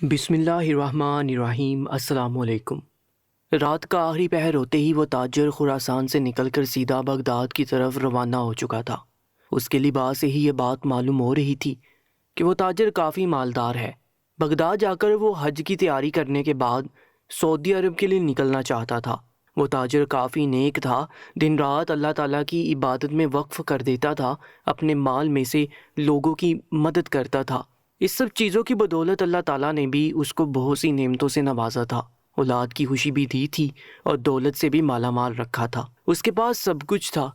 بسم اللہ الرحمن الرحیم۔ السلام علیکم۔ رات کا آخری پہر ہوتے ہی وہ تاجر خراسان سے نکل کر سیدھا بغداد کی طرف روانہ ہو چکا تھا۔ اس کے لباس سے ہی یہ بات معلوم ہو رہی تھی کہ وہ تاجر کافی مالدار ہے۔ بغداد جا کر وہ حج کی تیاری کرنے کے بعد سعودی عرب کے لیے نکلنا چاہتا تھا۔ وہ تاجر کافی نیک تھا، دن رات اللہ تعالیٰ کی عبادت میں وقف کر دیتا تھا، اپنے مال میں سے لوگوں کی مدد کرتا تھا۔ اس سب چیزوں کی بدولت اللہ تعالیٰ نے بھی اس کو بہت سی نعمتوں سے نوازا تھا، اولاد کی خوشی بھی دی تھی اور دولت سے بھی مالا مال رکھا تھا۔ اس کے پاس سب کچھ تھا،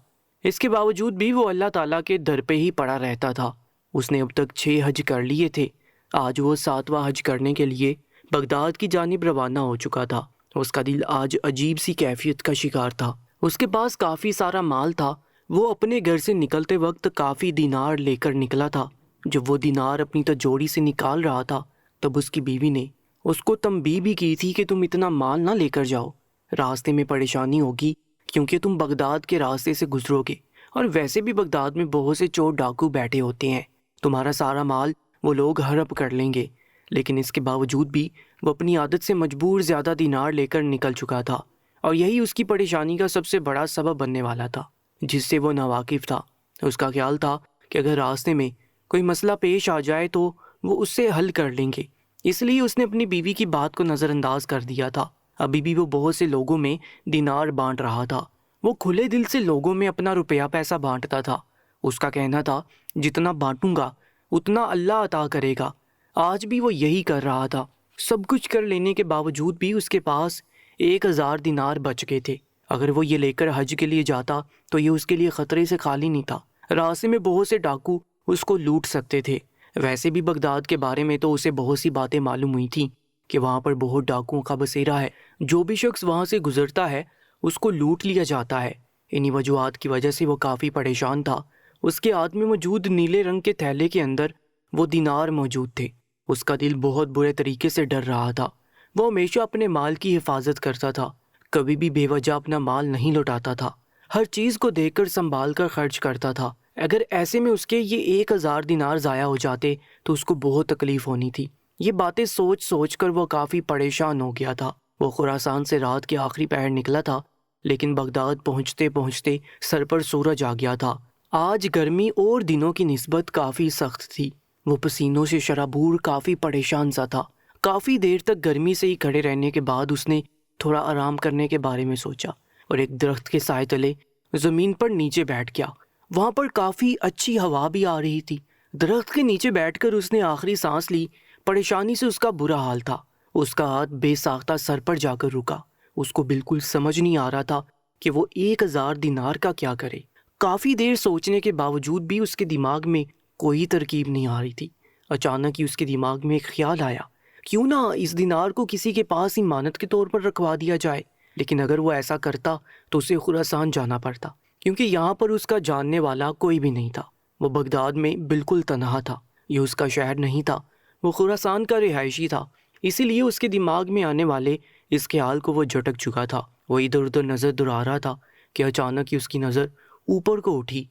اس کے باوجود بھی وہ اللہ تعالیٰ کے در پہ ہی پڑا رہتا تھا۔ اس نے اب تک 6 حج کر لیے تھے، آج وہ 7واں حج کرنے کے لیے بغداد کی جانب روانہ ہو چکا تھا۔ اس کا دل آج عجیب سی کیفیت کا شکار تھا۔ اس کے پاس کافی سارا مال تھا، وہ اپنے گھر سے نکلتے وقت کافی دینار لے کر نکلا تھا۔ جب وہ دینار اپنی تجوری سے نکال رہا تھا تب اس کی بیوی نے اس کو تنبیہ بھی کی تھی کہ تم اتنا مال نہ لے کر جاؤ، راستے میں پریشانی ہوگی کیونکہ تم بغداد کے راستے سے گزرو گے، اور ویسے بھی بغداد میں بہت سے چور ڈاکو بیٹھے ہوتے ہیں، تمہارا سارا مال وہ لوگ ہڑپ کر لیں گے۔ لیکن اس کے باوجود بھی وہ اپنی عادت سے مجبور زیادہ دینار لے کر نکل چکا تھا، اور یہی اس کی پریشانی کا سب سے بڑا سبب بننے والا تھا، جس سے وہ ناواقف تھا۔ اس کا خیال تھا کہ اگر راستے میں کوئی مسئلہ پیش آ جائے تو وہ اس سے حل کر لیں گے، اس لیے اس نے اپنی بیوی کی بات کو نظر انداز کر دیا تھا۔ ابھی بھی وہ بہت سے لوگوں میں دینار بانٹ رہا تھا، وہ کھلے دل سے لوگوں میں اپنا روپیہ پیسہ بانٹتا تھا۔ اس کا کہنا تھا جتنا بانٹوں گا اتنا اللہ عطا کرے گا۔ آج بھی وہ یہی کر رہا تھا۔ سب کچھ کر لینے کے باوجود بھی اس کے پاس 1000 دینار بچ گئے تھے۔ اگر وہ یہ لے کر حج کے لیے جاتا تو یہ اس کے لیے خطرے سے خالی نہیں تھا، راستے میں بہت سے ڈاکو اس کو لوٹ سکتے تھے۔ ویسے بھی بغداد کے بارے میں تو اسے بہت سی باتیں معلوم ہوئی تھیں کہ وہاں پر بہت ڈاکوؤں کا بسیرا ہے، جو بھی شخص وہاں سے گزرتا ہے اس کو لوٹ لیا جاتا ہے۔ انہی وجوہات کی وجہ سے وہ کافی پریشان تھا۔ اس کے ہاتھ میں موجود نیلے رنگ کے تھیلے کے اندر وہ دینار موجود تھے۔ اس کا دل بہت برے طریقے سے ڈر رہا تھا۔ وہ ہمیشہ اپنے مال کی حفاظت کرتا تھا، کبھی بھی بے وجہ اپنا مال نہیں لوٹاتا تھا، ہر چیز کو دیکھ کر سنبھال کر خرچ کرتا تھا۔ اگر ایسے میں اس کے یہ 1000 دینار ضائع ہو جاتے تو اس کو بہت تکلیف ہونی تھی۔ یہ باتیں سوچ سوچ کر وہ کافی پریشان ہو گیا تھا۔ وہ خراسان سے رات کے آخری پہر نکلا تھا، لیکن بغداد پہنچتے پہنچتے سر پر سورج آ گیا تھا۔ آج گرمی اور دنوں کی نسبت کافی سخت تھی۔ وہ پسینوں سے شرابور کافی پریشان سا تھا۔ کافی دیر تک گرمی سے ہی کھڑے رہنے کے بعد اس نے تھوڑا آرام کرنے کے بارے میں سوچا اور ایک درخت کے سائے تلے زمین پر نیچے بیٹھ گیا۔ وہاں پر کافی اچھی ہوا بھی آ رہی تھی۔ درخت کے نیچے بیٹھ کر اس نے آخری سانس لی۔ پریشانی سے اس کا برا حال تھا۔ اس کا ہاتھ بے ساختہ سر پر جا کر رکا۔ اس کو بالکل سمجھ نہیں آ رہا تھا کہ وہ 1000 دینار کا کیا کرے۔ کافی دیر سوچنے کے باوجود بھی اس کے دماغ میں کوئی ترکیب نہیں آ رہی تھی۔ اچانک ہی اس کے دماغ میں ایک خیال آیا، کیوں نہ اس دینار کو کسی کے پاس امانت کے طور پر رکھوا دیا جائے۔ لیکن اگر وہ ایسا کرتا تو اسے خراسان جانا پڑتا، کیونکہ یہاں پر اس کا جاننے والا کوئی بھی نہیں تھا۔ وہ بغداد میں بالکل تنہا تھا، یہ اس کا شہر نہیں تھا، وہ خراسان کا رہائشی تھا، اسی لیے اس کے دماغ میں آنے والے اس خیال کو وہ جھٹک چکا تھا۔ وہ ادھر ادھر نظر دوڑا رہا تھا کہ اچانک ہی اس کی نظر اوپر کو اٹھی۔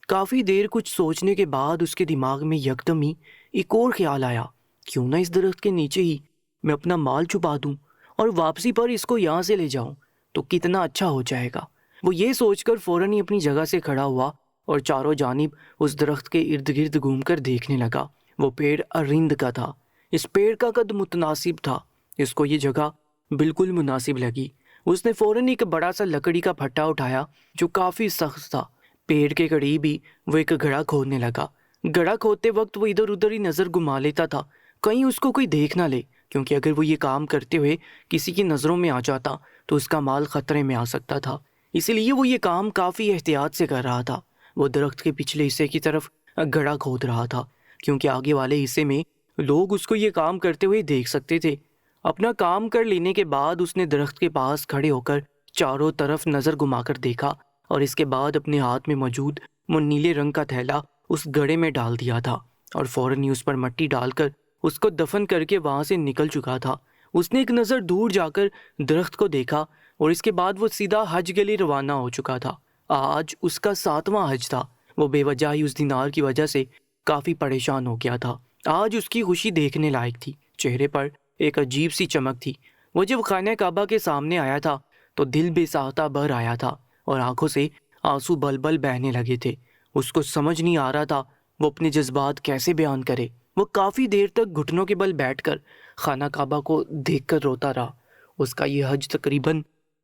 کافی دیر کچھ سوچنے کے بعد اس کے دماغ میں یکدم ہی ایک اور خیال آیا، کیوں نہ اس درخت کے نیچے ہی میں اپنا مال چھپا دوں اور واپسی پر اس کو یہاں سے لے جاؤں تو کتنا اچھا ہو جائے گا۔ وہ یہ سوچ کر فوراً ہی اپنی جگہ سے کھڑا ہوا اور چاروں جانب اس درخت کے ارد گرد گھوم کر دیکھنے لگا۔ وہ پیڑ ارند کا تھا، اس پیڑ کا قد متناسب تھا، اس کو یہ جگہ بالکل مناسب لگی۔ اس نے فوراً ایک بڑا سا لکڑی کا پھٹا اٹھایا جو کافی سخت تھا۔ پیڑ کے قریب ہی وہ ایک گڑھا کھودنے لگا۔ گڑھا کھودتے وقت وہ ادھر ادھر ہی نظر گھما لیتا تھا، کہیں اس کو کوئی دیکھ نہ لے، کیونکہ اگر وہ یہ کام کرتے ہوئے کسی کی نظروں میں آ جاتا تو اس کا مال خطرے میں آ سکتا تھا۔ اسی لیے وہ یہ کام کافی احتیاط سے کر رہا تھا۔ وہ درخت کے پچھلے حصے کی طرف گڑھا کھود رہا تھا، کیونکہ آگے والے حصے میں لوگ اس کو یہ کام کرتے ہوئے دیکھ سکتے تھے۔ اپنا کام کر لینے کے بعد اس نے درخت کے پاس کھڑے ہو کر چاروں طرف نظر گھما کر دیکھا، اور اس کے بعد اپنے ہاتھ میں موجود وہ نیلے رنگ کا تھیلا اس گڑھے میں ڈال دیا تھا، اور فوراً ہی اس پر مٹی ڈال کر اس کو دفن کر کے وہاں سے نکل چکا تھا۔ اس نے ایک نظر دور جا کر درخت کو دیکھا اور اس کے بعد وہ سیدھا حج کے لیے روانہ ہو چکا تھا۔ آج اس کا 7واں حج تھا۔ وہ بے وجہ ہی اس دینار کی وجہ سے کافی پریشان ہو گیا تھا۔ آج اس کی خوشی دیکھنے لائق تھی، چہرے پر ایک عجیب سی چمک تھی۔ وہ جب خانہ کعبہ کے سامنے آیا تھا تو دل بے ساختہ بھر آیا تھا اور آنکھوں سے آنسو بل بل بہنے لگے تھے۔ اس کو سمجھ نہیں آ رہا تھا وہ اپنے جذبات کیسے بیان کرے۔ وہ کافی دیر تک گھٹنوں کے بل بیٹھ کر خانہ کعبہ کو دیکھ کر روتا رہا۔ اس کا یہ حج تقریباً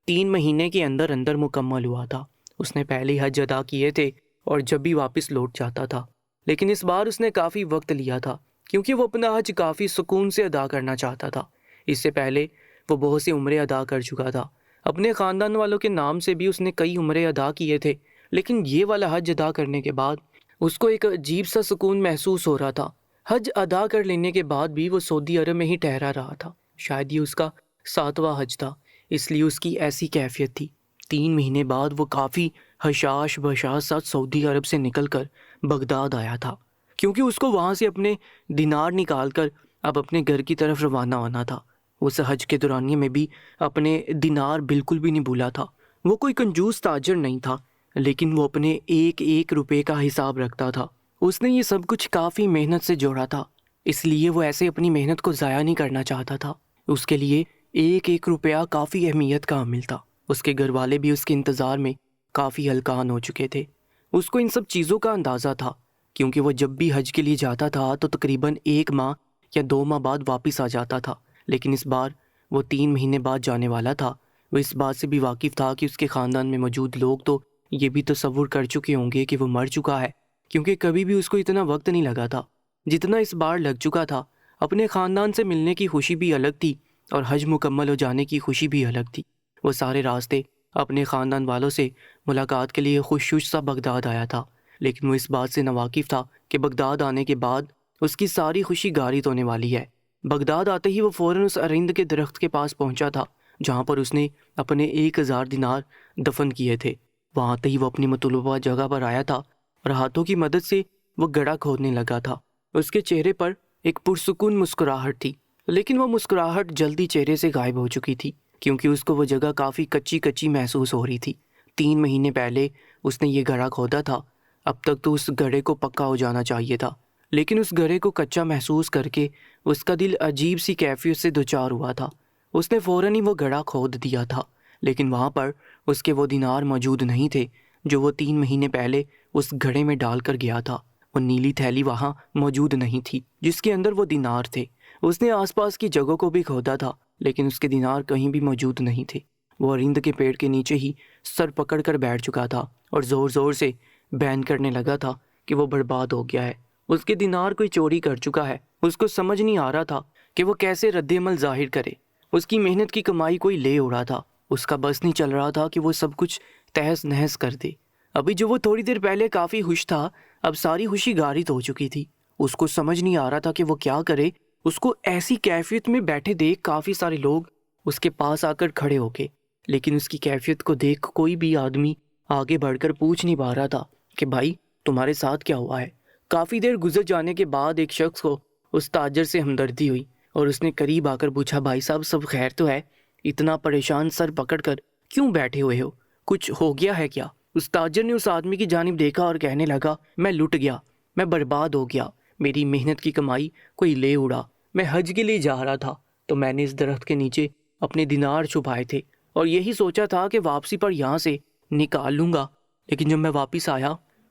3 مہینے کے اندر اندر مکمل ہوا تھا۔ اس نے پہلے حج ادا کیے تھے اور جب بھی واپس لوٹ جاتا تھا، لیکن اس بار اس نے کافی وقت لیا تھا کیونکہ وہ اپنا حج کافی سکون سے ادا کرنا چاہتا تھا۔ اس سے پہلے وہ بہت سی عمرے ادا کر چکا تھا۔ اپنے خاندان والوں کے نام سے بھی اس نے کئی عمرے ادا کیے تھے، لیکن یہ والا حج ادا کرنے کے بعد اس کو ایک عجیب سا سکون محسوس ہو رہا تھا۔ حج ادا کر لینے کے بعد بھی وہ سعودی عرب میں ہی ٹھہرا رہا تھا۔ شاید یہ اس کا 7واں حج تھا، اس لیے اس کی ایسی کیفیت تھی۔ 3 مہینے بعد وہ کافی حشاش بشاش ساتھ سعودی عرب سے نکل کر بغداد آیا تھا، کیونکہ اس کو وہاں سے اپنے دینار نکال کر اب اپنے گھر کی طرف روانہ ہونا تھا۔ اس حج کے دورانیے میں بھی اپنے دینار بالکل بھی نہیں بھولا تھا۔ وہ کوئی کنجوس تاجر نہیں تھا، لیکن وہ اپنے ایک ایک روپے کا حساب رکھتا تھا۔ اس نے یہ سب کچھ کافی محنت سے جوڑا تھا، اس لیے وہ ایسے اپنی محنت کو ضائع نہیں کرنا چاہتا تھا۔ اس کے لیے ایک ایک روپیہ کافی اہمیت کا حامل تھا۔ اس کے گھر والے بھی اس کے انتظار میں کافی ہلکان ہو چکے تھے۔ اس کو ان سب چیزوں کا اندازہ تھا، کیونکہ وہ جب بھی حج کے لیے جاتا تھا تو تقریباً 1 ماہ یا 2 ماہ بعد واپس آ جاتا تھا، لیکن اس بار وہ 3 مہینے بعد جانے والا تھا۔ وہ اس بات سے بھی واقف تھا کہ اس کے خاندان میں موجود لوگ تو یہ بھی تصور کر چکے ہوں گے کہ وہ مر چکا ہے، کیونکہ کبھی بھی اس کو اتنا وقت نہیں لگا تھا جتنا اس بار لگ چکا تھا۔ اپنے خاندان سے ملنے کی خوشی بھی الگ تھی اور حج مکمل ہو جانے کی خوشی بھی الگ تھی۔ وہ سارے راستے اپنے خاندان والوں سے ملاقات کے لیے خوش سا بغداد آیا تھا، لیکن وہ اس بات سے ناواقف تھا کہ بغداد آنے کے بعد اس کی ساری خوشی غارت ہونے والی ہے۔ بغداد آتے ہی وہ فوراً اس ارند کے درخت کے پاس پہنچا تھا جہاں پر اس نے اپنے 1000 دینار دفن کیے تھے۔ وہاں آتے ہی وہ اپنی مطلوبہ جگہ پر آیا تھا اور ہاتھوں کی مدد سے وہ گڑھا کھودنے لگا تھا۔ اس کے چہرے پر ایک پرسکون مسکراہٹ تھی، لیکن وہ مسکراہٹ جلدی چہرے سے غائب ہو چکی تھی کیونکہ اس کو وہ جگہ کافی کچی کچی محسوس ہو رہی تھی۔ 3 مہینے پہلے اس نے یہ گڑھا کھودا تھا، اب تک تو اس گڑھے کو پکا ہو جانا چاہیے تھا، لیکن اس گڑھے کو کچا محسوس کر کے اس کا دل عجیب سی کیفیت سے دوچار ہوا تھا۔ اس نے فوراً ہی وہ گڑھا کھود دیا تھا، لیکن وہاں پر اس کے وہ دینار موجود نہیں تھے جو وہ 3 مہینے پہلے اس گھڑے میں ڈال کر گیا تھا۔ وہ نیلی تھیلی وہاں موجود نہیں تھی جس کے اندر وہ دینار تھے۔ اس نے آس پاس کی جگہوں کو بھی کھودا تھا، لیکن اس کے دینار کہیں بھی موجود نہیں تھے۔ وہ ارند کے پیڑ کے نیچے ہی سر پکڑ کر بیٹھ چکا تھا اور زور زور سے بیان کرنے لگا تھا کہ وہ برباد ہو گیا ہے، اس کے دینار کوئی چوری کر چکا ہے۔ اس کو سمجھ نہیں آ رہا تھا کہ وہ کیسے رد عمل ظاہر کرے۔ اس کی محنت کی کمائی کوئی لے اڑا تھا، اس کا بس نہیں چل رہا تھا کہ وہ سب کچھ تہس نہس کر دے۔ ابھی جو وہ تھوڑی دیر پہلے کافی خوش تھا، اب ساری خوشی غارت ہو چکی تھی۔ اس کو سمجھ نہیں آ رہا تھا کہ وہ کیا کرے۔ اس کو ایسی کیفیت میں بیٹھے دیکھ کافی سارے لوگ اس کے پاس آ کر کھڑے ہو گئے، لیکن اس کی کیفیت کو دیکھ کوئی بھی آدمی آگے بڑھ کر پوچھ نہیں پا رہا تھا کہ بھائی تمہارے ساتھ کیا ہوا ہے۔ کافی دیر گزر جانے کے بعد ایک شخص کو اس تاجر سے ہمدردی ہوئی اور اس نے قریب آ کر پوچھا، بھائی صاحب سب خیر تو ہے؟ اتنا پریشان سر پکڑ کر کیوں بیٹھے ہوئے ہو؟ کچھ ہو گیا ہے کیا؟ اس تاجر نے اس آدمی کی جانب دیکھا اور کہنے لگا، میں لٹ گیا، میں برباد ہو گیا، میری محنت کی کمائی کوئی لے اڑا۔ میں حج کے لیے جا رہا تھا تو میں نے اس درخت کے نیچے اپنے دینار چھپائے تھے اور یہی سوچا تھا کہ واپسی پر یہاں سے نکال لوں گا، لیکن جب میں واپس آیا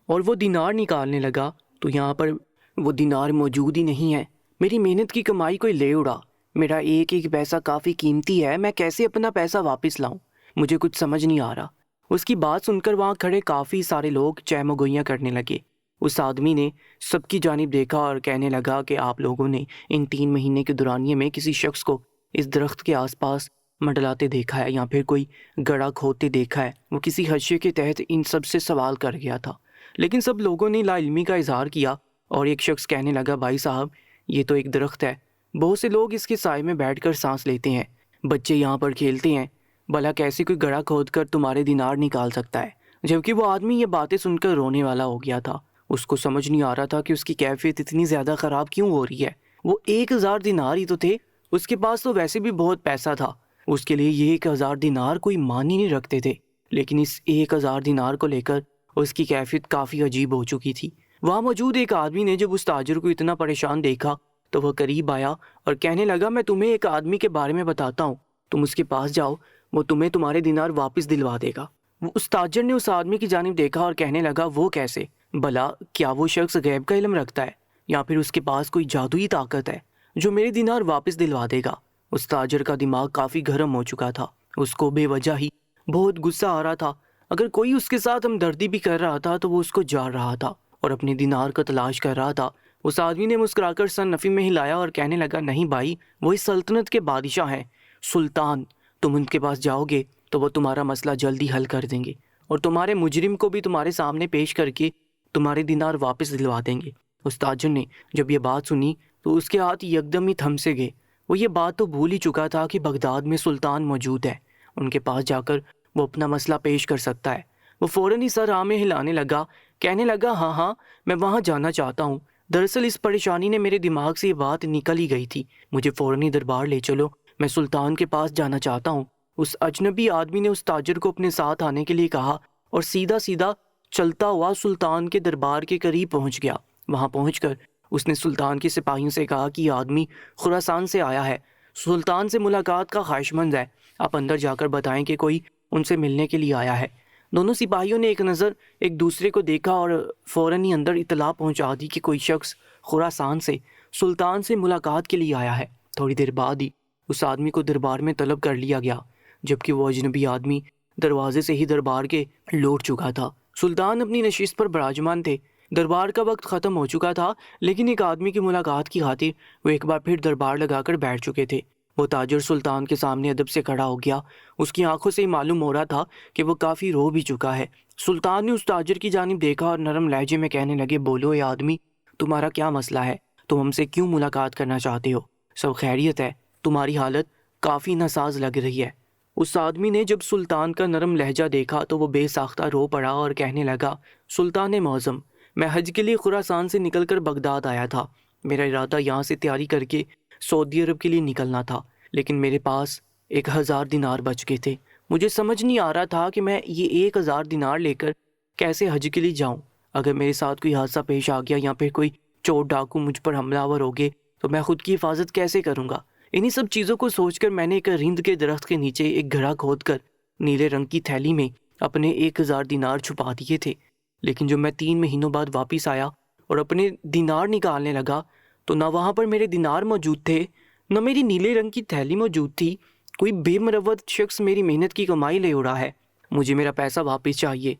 اور وہ دینار نکالنے لگا تو یہاں پر وہ دینار موجود ہی نہیں ہے۔ میری محنت کی کمائی کوئی لے اڑا، میرا ایک ایک پیسہ کافی قیمتی ہے، میں کیسے اپنا پیسہ واپس لاؤں؟ مجھے کچھ سمجھ نہیں آ رہا۔ اس کی بات سن کر وہاں کھڑے کافی سارے لوگ چہم و گوئیاں کرنے لگے۔ اس آدمی نے سب کی جانب دیکھا اور کہنے لگا کہ آپ لوگوں نے ان 3 مہینے کے دورانیے میں کسی شخص کو اس درخت کے آس پاس منڈلاتے دیکھا ہے یا پھر کوئی گڑھا کھودتے دیکھا ہے؟ وہ کسی حشیے کے تحت ان سب سے سوال کر گیا تھا، لیکن سب لوگوں نے لا علمی کا اظہار کیا اور ایک شخص کہنے لگا، بھائی صاحب یہ تو ایک درخت ہے، بہت سے لوگ اس کے سائے میں بیٹھ کر سانس لیتے ہیں، بچے یہاں پر کھیلتے ہیں، بھلا کیسے کوئی گڑھا کھود کر تمہارے دینار نکال سکتا ہے؟ جبکہ وہ آدمی یہ باتیں سن کر رونے والا ہو گیا تھا۔ اس کو سمجھ نہیں آ رہا تھا کہ اس کی کیفیت اتنی زیادہ خراب کیوں ہو رہی ہے۔ وہ 1000 دینار ہی تو تھے، اس کے پاس تو ویسے بھی بہت پیسہ تھا، اس کے لیے یہ 1000 دینار کوئی معنی نہیں رکھتے تھے، لیکن اس 1000 دینار کو لے کر اس کی کیفیت کافی عجیب ہو چکی تھی۔ وہاں موجود ایک آدمی نے جب اس تاجر کو اتنا پریشان دیکھا تو وہ قریب آیا اور کہنے لگا میں تمہیں ایک آدمی کے بارے میں بتاتا ہوں، تم اس کے پاس جاؤ، وہ تمہیں تمہارے دینار واپس دلوا دے گا۔ اس تاجر نے اس آدمی کی جانب دیکھا اور کہنے لگا وہ کیسے؟ بھلا کیا وہ شخص غیب کا علم رکھتا ہے یا پھر اس کے پاس کوئی جادوئی طاقت ہے جو میرے دینار واپس دلوا دے گا؟ اس تاجر کا دماغ کافی گرم ہو چکا تھا، اس کو بے وجہ ہی بہت غصہ آ رہا تھا۔ اگر کوئی اس کے ساتھ ہمدردی بھی کر رہا تھا تو وہ اس کو جاڑ رہا تھا اور اپنے دینار کو تلاش کر رہا تھا۔ اس آدمی نے مسکرا کر سر نفی میں ہلایا اور کہنے لگا نہیں بھائی، وہ اس سلطنت کے بادشاہ ہیں، سلطان۔ تم ان کے پاس جاؤ گے تو وہ تمہارا مسئلہ جلدی حل کر دیں گے اور تمہارے مجرم کو بھی تمہارے سامنے پیش کر کے تمہارے دینار واپس دلوا دیں گے۔ اس تاجر نے جب یہ بات سنی تو اس کے ہاتھ یکدم ہی تھم سے گئے۔ وہ یہ بات تو بھول ہی چکا تھا کہ بغداد میں سلطان موجود ہے، ان کے پاس جا کر وہ اپنا مسئلہ پیش کر سکتا ہے۔ وہ فوراً ہی سر میں ہلانے لگا، کہنے لگا ہاں میں وہاں جانا چاہتا ہوں۔ دراصل اس پریشانی نے میرے دماغ سے یہ بات نکل ہی گئی تھی، مجھے فوراً ہی دربار لے چلو، میں سلطان کے پاس جانا چاہتا ہوں۔ اس اجنبی آدمی نے اس تاجر کو اپنے ساتھ آنے کے لیے کہا اور سیدھا سیدھا چلتا ہوا سلطان کے دربار کے قریب پہنچ گیا۔ وہاں پہنچ کر اس نے سلطان کے سپاہیوں سے کہا کہ یہ آدمی خراسان سے آیا ہے، سلطان سے ملاقات کا خواہش مند ہے، آپ اندر جا کر بتائیں کہ کوئی ان سے ملنے کے لیے آیا ہے۔ دونوں سپاہیوں نے ایک نظر ایک دوسرے کو دیکھا اور فوراً ہی اندر اطلاع پہنچا دی کہ کوئی شخص خراسان سے سلطان سے ملاقات کے لیے آیا ہے۔ تھوڑی دیر بعد ہی اس آدمی کو دربار میں طلب کر لیا گیا، جبکہ وہ اجنبی آدمی دروازے سے ہی دربار کے لوٹ چکا تھا۔ سلطان اپنی نشست پر براجمان تھے، دربار کا وقت ختم ہو چکا تھا، لیکن ایک آدمی کی ملاقات کی خاطر وہ ایک بار پھر دربار لگا کر بیٹھ چکے تھے۔ وہ تاجر سلطان کے سامنے ادب سے کھڑا ہو گیا، اس کی آنکھوں سے ہی معلوم ہو رہا تھا کہ وہ کافی رو بھی چکا ہے۔ سلطان نے اس تاجر کی جانب دیکھا اور نرم لہجے میں کہنے لگے بولو اے آدمی، تمہارا کیا مسئلہ ہے؟ تم ہم سے کیوں ملاقات کرنا چاہتے ہو؟ سب خیریت ہے؟ تمہاری حالت کافی ناساز لگ رہی ہے۔ اس آدمی نے جب سلطان کا نرم لہجہ دیکھا تو وہ بے ساختہ رو پڑا اور کہنے لگا سلطان معظم، میں حج کے لیے خراسان سے نکل کر بغداد آیا تھا، میرا ارادہ یہاں سے تیاری کر کے سعودی عرب کے لیے نکلنا تھا، لیکن میرے پاس 1000 دینار بچ گئے تھے۔ مجھے سمجھ نہیں آ رہا تھا کہ میں یہ 1000 دینار لے کر کیسے حج کے لیے جاؤں۔ اگر میرے ساتھ کوئی حادثہ پیش آ گیا یا پھر کوئی چور ڈاکو مجھ پر حملہ آور ہو گئے تو میں خود کی حفاظت کیسے کروں گا؟ انہی سب چیزوں کو سوچ کر میں نے ایک رند کے درخت کے نیچے ایک گھڑا کھود کر نیلے رنگ کی تھیلی میں اپنے 1000 دینار چھپا دیے تھے، لیکن جب میں 3 مہینوں بعد واپس آیا اور اپنے دینار نکالنے لگا تو نہ وہاں پر میرے دینار موجود تھے، نہ میری نیلے رنگ کی تھیلی موجود تھی۔ کوئی بے مروت شخص میری محنت کی کمائی لے اڑا ہے، مجھے میرا پیسہ واپس چاہیے۔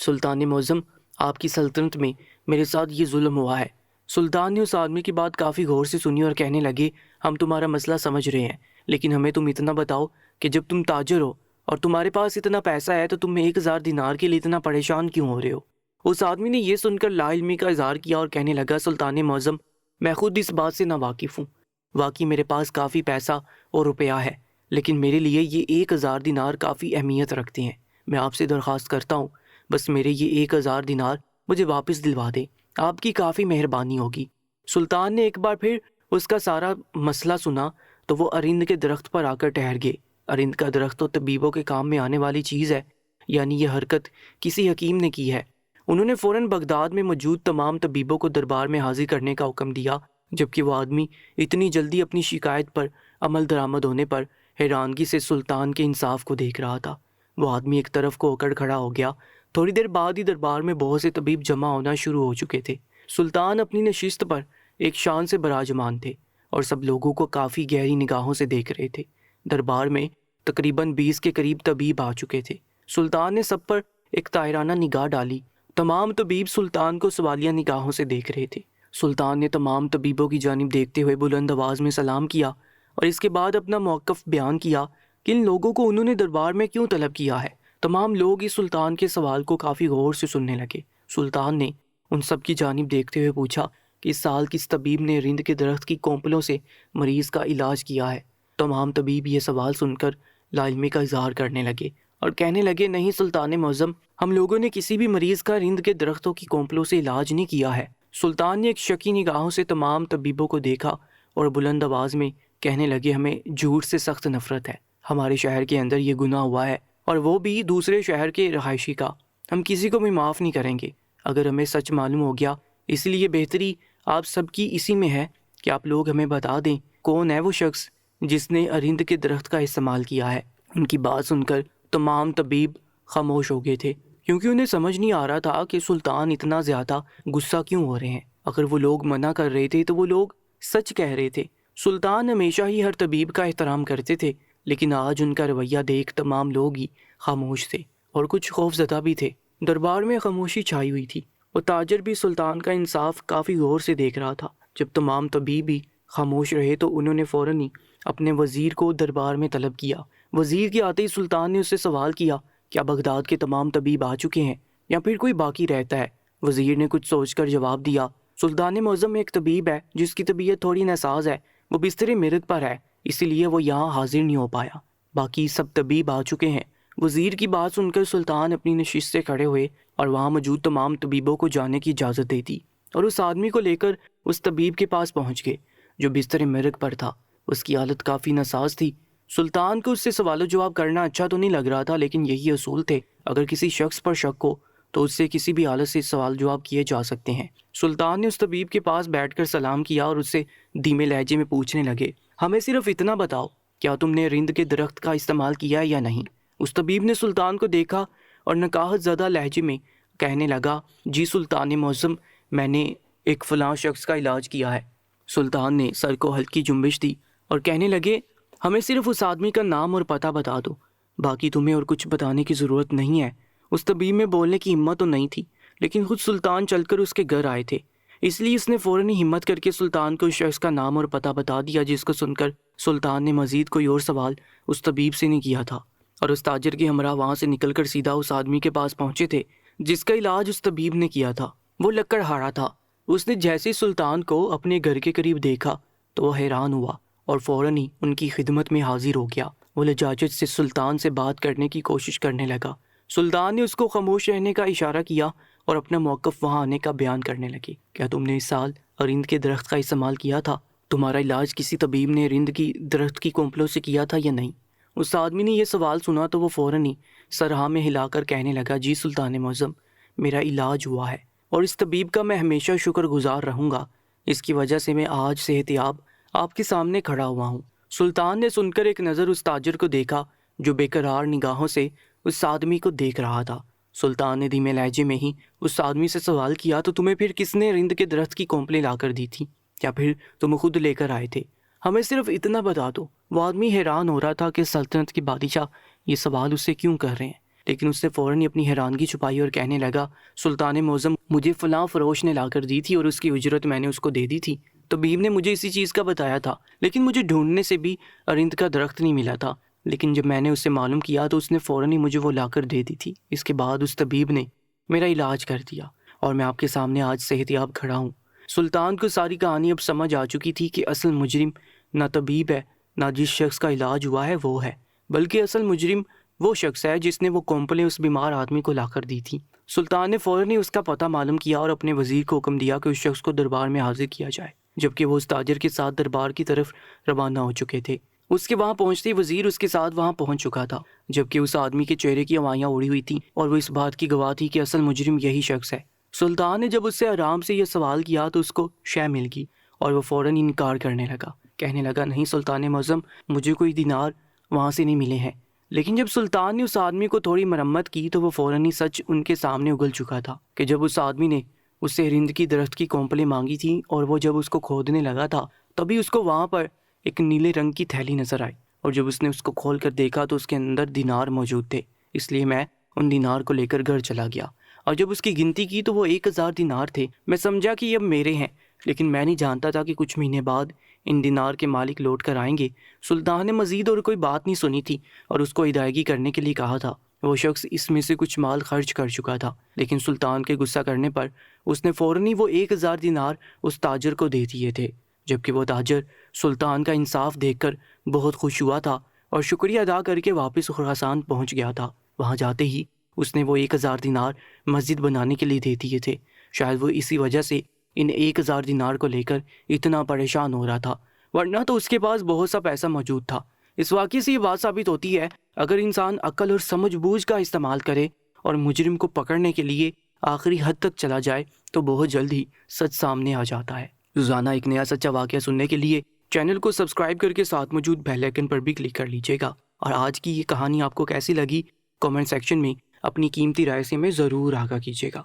سلطان معظم، آپ کی سلطنت میں میرے ساتھ یہ ظلم ہوا ہے۔ سلطان نے اس آدمی کی بات کافی غور سے سنی اور کہنے لگے ہم تمہارا مسئلہ سمجھ رہے ہیں، لیکن ہمیں تم اتنا بتاؤ کہ جب تم تاجر ہو اور تمہارے پاس اتنا پیسہ ہے تو تم 1000 دینار کے لیے اتنا پریشان کیوں ہو رہے ہو؟ اس آدمی نے یہ سن کر لا علمی کا اظہار کیا اور کہنے لگا سلطان معظم، میں خود اس بات سے ناواقف ہوں، واقعی میرے پاس کافی پیسہ اور روپیہ ہے، لیکن میرے لیے یہ 1000 دینار کافی اہمیت رکھتے ہیں۔ میں آپ سے درخواست کرتا ہوں بس میرے یہ 1000 دینار مجھے واپس دلوا دیں، آپ کی کافی مہربانی ہوگی۔ سلطان نے ایک بار پھر اس کا سارا مسئلہ سنا تو وہ ارند کے درخت پر آ کر ٹھہر گئے۔ ارند کا درخت تو طبیبوں کے کام میں آنے والی چیز ہے، یعنی یہ حرکت کسی حکیم نے کی ہے۔ انہوں نے فوراً بغداد میں موجود تمام طبیبوں کو دربار میں حاضر کرنے کا حکم دیا، جبکہ وہ آدمی اتنی جلدی اپنی شکایت پر عمل درآمد ہونے پر حیرانگی سے سلطان کے انصاف کو دیکھ رہا تھا۔ وہ آدمی ایک طرف کو اکڑ کھڑا ہو گیا۔ تھوڑی دیر بعد ہی دربار میں بہت سے طبیب جمع ہونا شروع ہو چکے تھے۔ سلطان اپنی نشست پر ایک شان سے براجمان تھے اور سب لوگوں کو کافی گہری نگاہوں سے دیکھ رہے تھے۔ دربار میں تقریباً 20 کے قریب طبیب آ چکے تھے۔ سلطان نے سب پر ایک طائرانہ نگاہ ڈالی۔ تمام طبیب سلطان کو سوالیہ نگاہوں سے دیکھ رہے تھے۔ سلطان نے تمام طبیبوں کی جانب دیکھتے ہوئے بلند آواز میں سلام کیا اور اس کے بعد اپنا موقف بیان کیا کہ ان لوگوں کو انہوں نے دربار میں کیوں طلب کیا ہے۔ تمام لوگ اس سلطان کے سوال کو کافی غور سے سننے لگے۔ سلطان نے ان سب کی جانب دیکھتے ہوئے پوچھا کہ اس سال کس طبیب نے رند کے درخت کی کونپلوں سے مریض کا علاج کیا ہے؟ تمام طبیب یہ سوال سن کر لا علمی کا اظہار کرنے لگے اور کہنے لگے نہیں سلطان معظم، ہم لوگوں نے کسی بھی مریض کا رند کے درختوں کی کونپلوں سے علاج نہیں کیا ہے۔ سلطان نے ایک شکی نگاہوں سے تمام طبیبوں کو دیکھا اور بلند آواز میں کہنے لگے ہمیں جھوٹ سے سخت نفرت ہے، ہمارے شہر کے اندر یہ گناہ ہوا ہے اور وہ بھی دوسرے شہر کے رہائشی کا، ہم کسی کو بھی معاف نہیں کریں گے۔ اگر ہمیں سچ معلوم ہو گیا، اس لیے بہتری آپ سب کی اسی میں ہے کہ آپ لوگ ہمیں بتا دیں کون ہے وہ شخص جس نے ارند کے درخت کا استعمال کیا ہے۔ ان کی بات سن کر تمام طبیب خاموش ہو گئے تھے، کیونکہ انہیں سمجھ نہیں آ رہا تھا کہ سلطان اتنا زیادہ غصہ کیوں ہو رہے ہیں۔ اگر وہ لوگ منع کر رہے تھے تو وہ لوگ سچ کہہ رہے تھے۔ سلطان ہمیشہ ہی ہر طبیب کا احترام کرتے تھے، لیکن آج ان کا رویہ دیکھ تمام لوگ ہی خاموش تھے اور کچھ خوف زدہ بھی تھے۔ دربار میں خاموشی چھائی ہوئی تھی اور تاجر بھی سلطان کا انصاف کافی غور سے دیکھ رہا تھا۔ جب تمام طبیب بھی خاموش رہے تو انہوں نے فوراً ہی اپنے وزیر کو دربار میں طلب کیا۔ وزیر کے آتے ہی سلطان نے اس سے سوال کیا، کیا بغداد کے تمام طبیب آ چکے ہیں یا پھر کوئی باقی رہتا ہے؟ وزیر نے کچھ سوچ کر جواب دیا، سلطان معظم ایک طبیب ہے جس کی طبیعت تھوڑی ناساز ہے، وہ بستر مرگ پر ہے، اسی لیے وہ یہاں حاضر نہیں ہو پایا، باقی سب طبیب آ چکے ہیں۔ وزیر کی بات سن کر سلطان اپنی نشست سے کھڑے ہوئے اور وہاں موجود تمام طبیبوں کو جانے کی اجازت دے دی، اور اس آدمی کو لے کر اس طبیب کے پاس پہنچ گئے جو بستر مرگ پر تھا۔ اس کی حالت کافی ناساز تھی۔ سلطان کو اس سے سوال و جواب کرنا اچھا تو نہیں لگ رہا تھا، لیکن یہی اصول تھے، اگر کسی شخص پر شک ہو تو اس سے کسی بھی حالت سے سوال جواب کیے جا سکتے ہیں۔ سلطان نے اس طبیب کے پاس بیٹھ کر سلام کیا اور اس سے دھیمے لہجے میں پوچھنے لگے، ہمیں صرف اتنا بتاؤ، کیا تم نے رند کے درخت کا استعمال کیا یا نہیں؟ اس طبیب نے سلطان کو دیکھا اور نکاہت زدہ لہجے میں کہنے لگا، جی سلطان معظم، میں نے ایک فلاں شخص کا علاج کیا ہے۔ سلطان نے سر کو ہلکی جنبش دی اور کہنے لگے، ہمیں صرف اس آدمی کا نام اور پتہ بتا دو، باقی تمہیں اور کچھ بتانے کی ضرورت نہیں ہے۔ اس طبیب میں بولنے کی ہمت تو نہیں تھی، لیکن خود سلطان چل کر اس کے گھر آئے تھے، اس لیے اس نے فوراً ہی ہمت کر کے سلطان کو اس شخص کا نام اور پتہ بتا دیا، جس کو سن کر سلطان نے مزید کوئی اور سوال اس طبیب سے نہیں کیا تھا، اور اس تاجر کے ہمراہ وہاں سے نکل کر سیدھا اس آدمی کے پاس پہنچے تھے جس کا علاج اس طبیب نے کیا تھا۔ وہ لکڑہارا تھا۔ اس نے جیسے سلطان کو اپنے گھر کے قریب دیکھا تو وہ حیران ہوا اور فوراً ہی ان کی خدمت میں حاضر ہو گیا۔ وہ لجاجت سے سلطان سے بات کرنے کی کوشش کرنے لگا۔ سلطان نے اس کو خاموش رہنے کا اشارہ کیا اور اپنا موقف وہاں آنے کا بیان کرنے لگے، کیا تم نے اس سال ارند کے درخت کا استعمال کیا تھا؟ تمہارا علاج کسی طبیب نے ارند کی درخت کی کونپلوں سے کیا تھا یا نہیں؟ اس آدمی نے یہ سوال سنا تو وہ فوراً ہی سر ہاں میں ہلا کر کہنے لگا، جی سلطان معظم، میرا علاج ہوا ہے اور اس طبیب کا میں ہمیشہ شکر گزار رہوں گا، اس کی وجہ سے میں آج صحت یاب آپ کے سامنے کھڑا ہوا ہوں۔ سلطان نے سن کر ایک نظر اس تاجر کو دیکھا جو بے قرار نگاہوں سے اس آدمی کو دیکھ رہا تھا۔ سلطان نے دھیمے لہجے میں ہی اس آدمی سے سوال کیا، تو تمہیں پھر کس نے رند کے درخت کی کونپلیں لا کر دی تھی یا پھر تم خود لے کر آئے تھے؟ ہمیں صرف اتنا بتا دو۔ وہ آدمی حیران ہو رہا تھا کہ سلطنت کے بادشاہ یہ سوال اس سے کیوں کر رہے ہیں، لیکن اس نے فوراً ہی اپنی حیرانگی چھپائی اور کہنے لگا، سلطان معظم، مجھے فلاں فروش نے لا کر دی تھی اور اس کی اجرت میں نے اس کو دے دی تھی۔ طبیب نے مجھے اسی چیز کا بتایا تھا، لیکن مجھے ڈھونڈنے سے بھی ارند کا درخت نہیں ملا تھا، لیکن جب میں نے اس سے معلوم کیا تو اس نے فوراً ہی مجھے وہ لا کر دے دی تھی۔ اس کے بعد اس طبیب نے میرا علاج کر دیا اور میں آپ کے سامنے آج صحت یاب کھڑا ہوں۔ سلطان کو ساری کہانی اب سمجھ آ چکی تھی کہ اصل مجرم نہ طبیب ہے، نہ جس شخص کا علاج ہوا ہے وہ ہے، بلکہ اصل مجرم وہ شخص ہے جس نے وہ کونپلیں اس بیمار آدمی کو لا کر دی تھی۔ سلطان نے فوراً ہی اس کا پتہ معلوم کیا اور اپنے وزیر کو حکم دیا کہ اس شخص کو دربار میں حاضر کیا جائے، جبکہ وہ اس تاجر کے ساتھ دربار کی طرف روانہ ہو چکے تھے۔ اس کے وہاں پہنچتے ہی وزیر اس کے ساتھ وہاں پہنچ چکا تھا، جبکہ اس آدمی کے چہرے کی ہوائیاں اڑی ہوئی تھیں اور وہ اس بات کی گواہ تھی کہ اصل مجرم یہی شخص ہے۔ سلطان نے جب اس سے آرام سے یہ سوال کیا تو اس کو شے مل گئی اور وہ فوراً ہی انکار کرنے لگا، کہنے لگا، نہیں سلطان معظم، مجھے کوئی دینار وہاں سے نہیں ملے ہیں۔ لیکن جب سلطان نے اس آدمی کو تھوڑی مرمت کی تو وہ فوراً ہی سچ ان کے سامنے اگل چکا تھا کہ جب اس آدمی نے اس سے رند کی درخت کی کونپلیں مانگی تھیں اور وہ جب اس کو کھودنے لگا تھا تبھی اس کو وہاں پر ایک نیلے رنگ کی تھیلی نظر آئی، اور جب اس نے اس کو کھول کر دیکھا تو اس کے اندر دینار موجود تھے، اس لیے میں ان دینار کو لے کر گھر چلا گیا، اور جب اس کی گنتی کی تو وہ 1000 دینار تھے۔ میں سمجھا کہ یہ اب میرے ہیں، لیکن میں نہیں جانتا تھا کہ کچھ مہینے بعد ان دینار کے مالک لوٹ کر آئیں گے۔ سلطان نے مزید اور کوئی بات نہیں سنی تھی اور اس کو ادائیگی کرنے کے لیے کہا تھا۔ وہ شخص اس میں سے کچھ مال خرچ کر چکا تھا، لیکن سلطان کے غصہ کرنے پر اس نے فوراً ہی وہ 1000 دینار اس تاجر کو دے دیے تھے، جبکہ وہ تاجر سلطان کا انصاف دیکھ کر بہت خوش ہوا تھا اور شکریہ ادا کر کے واپس خراسان پہنچ گیا تھا۔ وہاں جاتے ہی اس نے وہ 1000 دینار مسجد بنانے کے لیے دے دیے تھے۔ شاید وہ اسی وجہ سے ان 1000 دینار کو لے کر اتنا پریشان ہو رہا تھا، ورنہ تو اس کے پاس بہت سا پیسہ موجود تھا۔ اس واقعے سے یہ بات ثابت ہوتی ہے، اگر انسان عقل اور سمجھ بوجھ کا استعمال کرے اور مجرم کو پکڑنے کے لیے آخری حد تک چلا جائے تو بہت جلد ہی سچ سامنے آ جاتا ہے۔ روزانہ ایک نیا سچا واقعہ سننے کے لیے چینل کو سبسکرائب کر کے ساتھ موجود بیل آئیکن پر بھی کلک کر لیجیے گا۔ اور آج کی یہ کہانی آپ کو کیسی لگی کامنٹ سیکشن میں اپنی قیمتی رائے سے ہمیں ضرور آگاہ کیجیے گا۔